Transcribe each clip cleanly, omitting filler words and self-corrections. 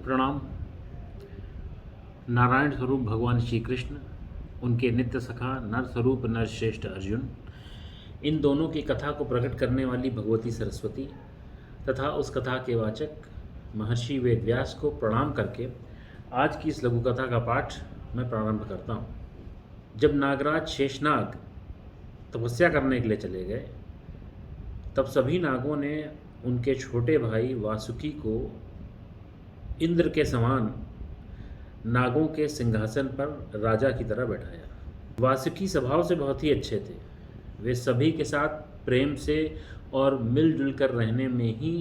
प्रणाम। नारायण स्वरूप भगवान श्री कृष्ण, उनके नित्य सखा नर स्वरूप नरश्रेष्ठ अर्जुन, इन दोनों की कथा को प्रकट करने वाली भगवती सरस्वती तथा उस कथा के वाचक महर्षि वेद व्यास को प्रणाम करके आज की इस लघु कथा का पाठ मैं प्रारंभ करता हूँ। जब नागराज शेषनाग तपस्या करने के लिए चले गए, तब सभी नागों ने उनके छोटे भाई वासुकी को इंद्र के समान नागों के सिंहासन पर राजा की तरह बैठाया। वासुकी स्वभाव से बहुत ही अच्छे थे। वे सभी के साथ प्रेम से और मिलजुल कर रहने में ही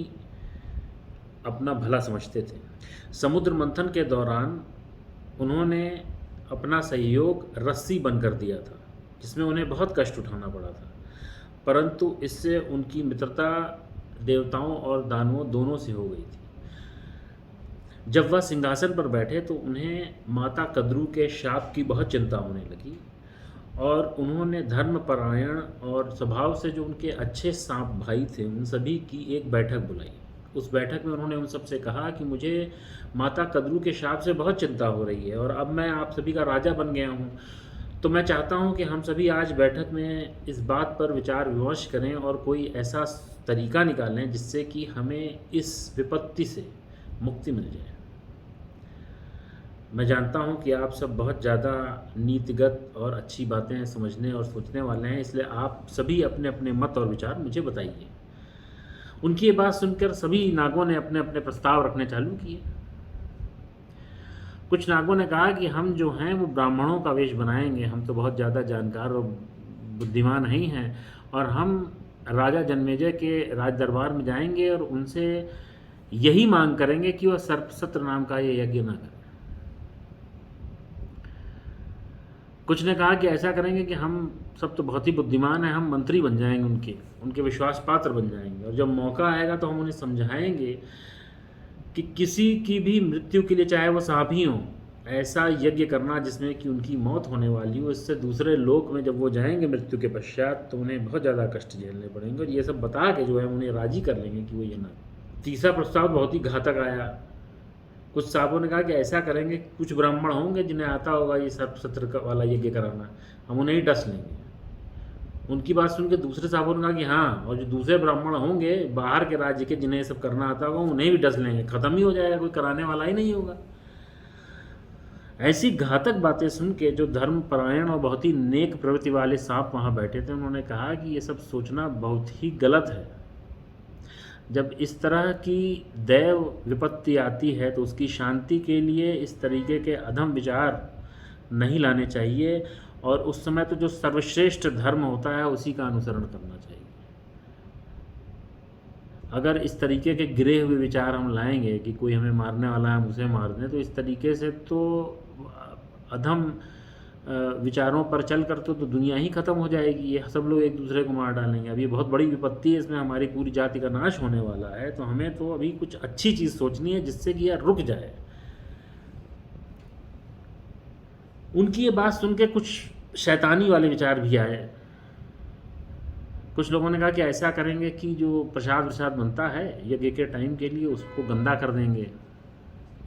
अपना भला समझते थे। समुद्र मंथन के दौरान उन्होंने अपना सहयोग रस्सी बनकर दिया था, जिसमें उन्हें बहुत कष्ट उठाना पड़ा था, परंतु इससे उनकी मित्रता देवताओं और दानवों दोनों से हो गई थी। जब वह सिंहासन पर बैठे तो उन्हें माता कद्रू के शाप की बहुत चिंता होने लगी और उन्होंने धर्मपरायण और स्वभाव से जो उनके अच्छे सांप भाई थे उन सभी की एक बैठक बुलाई। उस बैठक में उन्होंने उन सबसे कहा कि मुझे माता कद्रू के शाप से बहुत चिंता हो रही है और अब मैं आप सभी का राजा बन गया हूँ, तो मैं चाहता हूँ कि हम सभी आज बैठक में इस बात पर विचार विमर्श करें और कोई ऐसा तरीका निकालें जिससे कि हमें इस विपत्ति से मुक्ति मिल जाए। मैं जानता हूँ कि आप सब बहुत ज़्यादा नीतिगत और अच्छी बातें समझने और सोचने वाले हैं, इसलिए आप सभी अपने अपने मत और विचार मुझे बताइए। उनकी ये बात सुनकर सभी नागों ने अपने अपने प्रस्ताव रखने चालू किए। कुछ नागों ने कहा कि हम जो हैं वो ब्राह्मणों का वेश बनाएंगे, हम तो बहुत ज़्यादा जानकार और बुद्धिमान ही हैं और हम राजा जन्मेजय के राज दरबार में जाएंगे और उनसे यही मांग करेंगे कि वह सर्पसत्र नाम का ये यज्ञ ना करें। कुछ ने कहा कि ऐसा करेंगे कि हम सब तो बहुत ही बुद्धिमान हैं, हम मंत्री बन जाएंगे, उनके विश्वास पात्र बन जाएंगे और जब मौका आएगा तो हम उन्हें समझाएंगे कि किसी की भी मृत्यु के लिए, चाहे वो सांप ही हो, ऐसा यज्ञ करना जिसमें कि उनकी मौत होने वाली हो, इससे दूसरे लोक में जब वो जाएंगे मृत्यु के पश्चात तो उन्हें बहुत ज़्यादा कष्ट झेलने पड़ेंगे और ये सब बता के जो है उन्हें राजी कर लेंगे कि वो ये ना। तीसरा प्रस्ताव बहुत ही घातक आया। कुछ साहबों ने कहा कि ऐसा करेंगे, कुछ ब्राह्मण होंगे जिन्हें आता होगा ये सर्पसत्र वाला यज्ञ कराना, हम उन्हें ही डस लेंगे। उनकी बात सुन के दूसरे साहबों ने कहा कि हाँ, और जो दूसरे ब्राह्मण होंगे बाहर के राज्य के जिन्हें सब करना आता होगा उन्हें भी डस लेंगे, खत्म ही हो जाएगा, कोई कराने वाला ही नहीं होगा। ऐसी घातक बातें सुन के जो धर्मपरायण और बहुत ही नेक प्रवृत्ति वाले सांप वहाँ बैठे थे उन्होंने कहा कि ये सब सोचना बहुत ही गलत है। जब इस तरह की दैव विपत्ति आती है तो उसकी शांति के लिए इस तरीके के अधम विचार नहीं लाने चाहिए और उस समय तो जो सर्वश्रेष्ठ धर्म होता है उसी का अनुसरण करना चाहिए। अगर इस तरीके के गिरे हुए विचार हम लाएंगे कि कोई हमें मारने वाला है हम उसे मार दें, तो इस तरीके से तो अधम विचारों पर चल कर तो दुनिया ही ख़त्म हो जाएगी। ये सब लोग एक दूसरे को मार डालेंगे। अब ये बहुत बड़ी विपत्ति है, इसमें हमारी पूरी जाति का नाश होने वाला है, तो हमें तो अभी कुछ अच्छी चीज़ सोचनी है जिससे कि यह रुक जाए। उनकी ये बात सुन के कुछ शैतानी वाले विचार भी आए। कुछ लोगों ने कहा कि ऐसा करेंगे कि जो प्रसाद बनता है यज्ञ के टाइम के लिए उसको गंदा कर देंगे।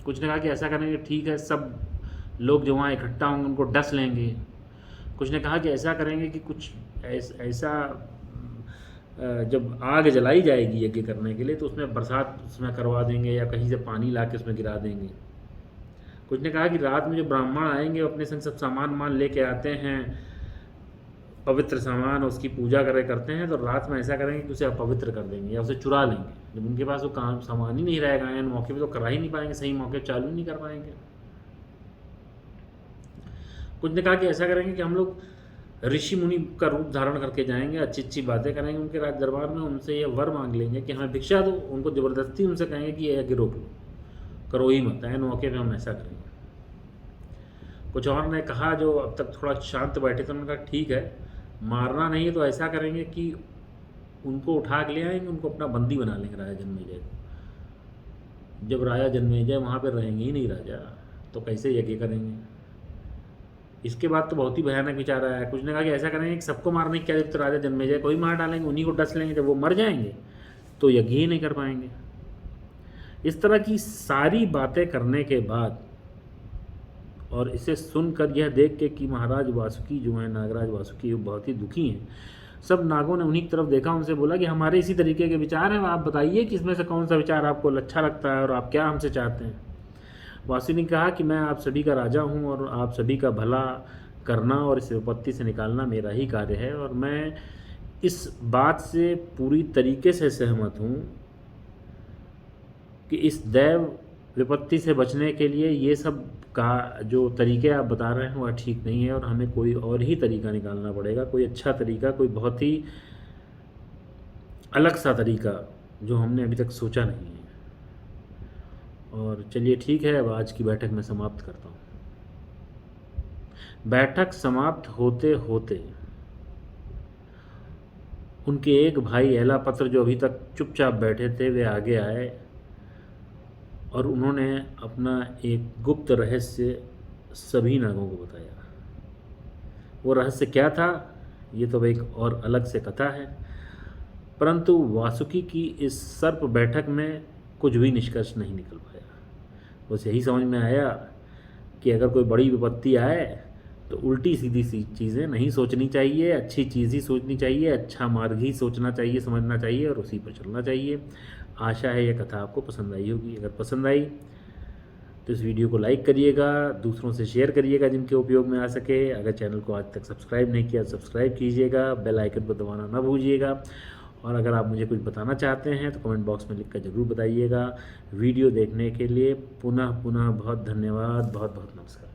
कुछ ने कहा कि ऐसा करेंगे, ठीक है, सब लोग जो वहाँ इकट्ठा होंगे उनको डस लेंगे। कुछ ने कहा कि ऐसा करेंगे कि कुछ ऐसा जब आग जलाई जाएगी यज्ञ करने के लिए तो उसमें बरसात उसमें करवा देंगे या कहीं से पानी ला के उसमें गिरा देंगे। कुछ ने कहा कि रात में जो ब्राह्मण आएंगे अपने संग सब सामान लेके आते हैं, पवित्र सामान, उसकी पूजा करते हैं, तो रात में ऐसा करेंगे कि उसे अपवित्र कर देंगे या उसे चुरा लेंगे। जब उनके पास वो काम सामान ही नहीं रहेगा एन मौके पे तो करा ही नहीं पाएंगे, सही मौके चालू नहीं कर पाएंगे। कुछ ने कहा कि ऐसा करेंगे कि हम लोग ऋषि मुनि का रूप धारण करके जाएंगे, अच्छी अच्छी बातें करेंगे उनके राज दरबार में, उनसे ये वर मांग लेंगे कि हमें भिक्षा दो, उनको ज़बरदस्ती उनसे कहेंगे कि ये यज्ञ रोक लो, करो ही मत, एन मौके पे हम ऐसा करेंगे। कुछ और ने कहा जो अब तक थोड़ा शांत बैठे थे, उन्होंने कहा ठीक है, मारना नहीं है तो ऐसा करेंगे कि उनको उठा के ले आएंगे, उनको अपना बंदी बना लेंगे राजा जन्मेजय को। जब राजा जन्मेजय वहाँ पर रहेंगे ही नहीं राजा, तो कैसे यज्ञ करेंगे। इसके बाद तो बहुत ही भयानक विचार आया है। कुछ ने कहा कि ऐसा करेंगे कि सबको मारने की क्या जब तो राजा जन्मेजय को ही मार डालेंगे, उन्हीं को डस लेंगे, जब वो मर जाएंगे तो यज्ञ ही नहीं कर पाएंगे। इस तरह की सारी बातें करने के बाद और इसे सुनकर यह देख के कि महाराज वासुकी जो हैं, नागराज वासुकी, वो बहुत ही दुखी हैं। सब नागों ने उन्हीं की तरफ देखा, उनसे बोला कि हमारे इसी तरीके के विचार हैं, आप बताइए कि इसमें से कौन सा विचार आपको अच्छा लगता है और आप क्या हमसे चाहते हैं। वासुकी ने कहा कि मैं आप सभी का राजा हूँ और आप सभी का भला करना और इस विपत्ति से निकालना मेरा ही कार्य है, और मैं इस बात से पूरी तरीके से सहमत हूँ कि इस दैव विपत्ति से बचने के लिए ये सब का जो तरीके आप बता रहे हैं वह ठीक नहीं है, और हमें कोई और ही तरीका निकालना पड़ेगा, कोई अच्छा तरीका, कोई बहुत ही अलग सा तरीका जो हमने अभी तक सोचा नहीं है। और चलिए ठीक है, अब आज की बैठक मैं समाप्त करता हूँ। बैठक समाप्त होते होते उनके एक भाई एलापत्र, जो अभी तक चुपचाप बैठे थे, वे आगे आए और उन्होंने अपना एक गुप्त रहस्य सभी नागों को बताया। वो रहस्य क्या था, ये तो एक और अलग से कथा है, परंतु वासुकी की इस सर्प बैठक में कुछ भी निष्कर्ष नहीं निकल पाया। बस यही समझ में आया कि अगर कोई बड़ी विपत्ति आए तो उल्टी सीधी सी चीज़ें नहीं सोचनी चाहिए, अच्छी चीज़ ही सोचनी चाहिए, अच्छा मार्ग ही सोचना चाहिए, समझना चाहिए और उसी पर चलना चाहिए। आशा है यह कथा आपको पसंद आई होगी। अगर पसंद आई तो इस वीडियो को लाइक करिएगा, दूसरों से शेयर करिएगा जिनके उपयोग में आ सके। अगर चैनल को आज तक सब्सक्राइब नहीं किया सब्सक्राइब कीजिएगा, बेल आइकन पर दबाना ना भूलिएगा। और अगर आप मुझे कुछ बताना चाहते हैं तो कमेंट बॉक्स में लिखकर ज़रूर बताइएगा। वीडियो देखने के लिए पुनः बहुत धन्यवाद, बहुत बहुत नमस्कार।